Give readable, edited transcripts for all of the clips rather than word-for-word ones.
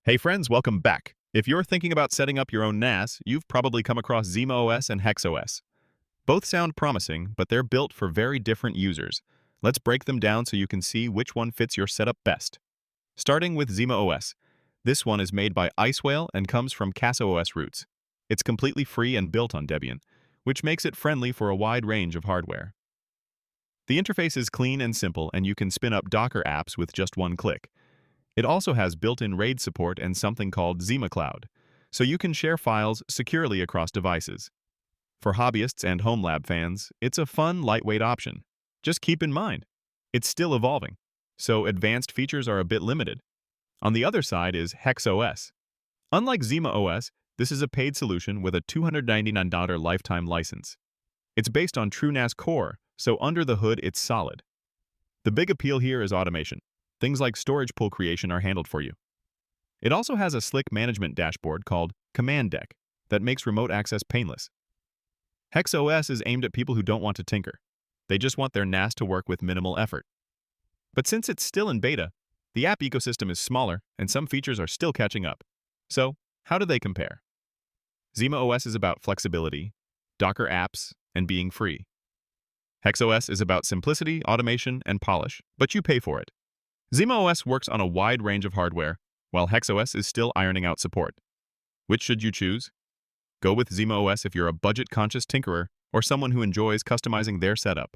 Hey friends, welcome back. If you're thinking about setting up your own NAS, you've probably come across ZimaOS and HexOS. Both sound promising, but they're built for very different users. Let's break them down so you can see which one fits your setup best. Starting with ZimaOS. This one is made by Icewhale and comes from CasOS roots. It's completely free and built on Debian, which makes it friendly for a wide range of hardware. The interface is clean and simple, and you can spin up Docker apps with just one click. It also has built-in RAID support and something called Zima Cloud, so you can share files securely across devices. For hobbyists and home lab fans, it's a fun, lightweight option. Just keep in mind, it's still evolving, so advanced features are a bit limited. On the other side is HexOS. Unlike ZimaOS, this is a paid solution with a $299 lifetime license. It's based on TrueNAS Core, so under the hood it's solid. The big appeal here is automation. Things like storage pool creation are handled for you. It also has a slick management dashboard called Command Deck that makes remote access painless. HexOS is aimed at people who don't want to tinker. They just want their NAS to work with minimal effort. But since it's still in beta, the app ecosystem is smaller and some features are still catching up. So, how do they compare? ZimaOS is about flexibility, Docker apps, and being free. HexOS is about simplicity, automation, and polish, but you pay for it. ZimaOS works on a wide range of hardware, while HexOS is still ironing out support. Which should you choose? Go with ZimaOS if you're a budget-conscious tinkerer or someone who enjoys customizing their setup.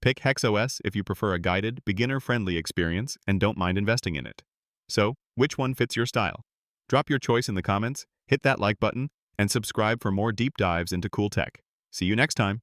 Pick HexOS if you prefer a guided, beginner-friendly experience and don't mind investing in it. So, which one fits your style? Drop your choice in the comments, hit that like button, and subscribe for more deep dives into cool tech. See you next time.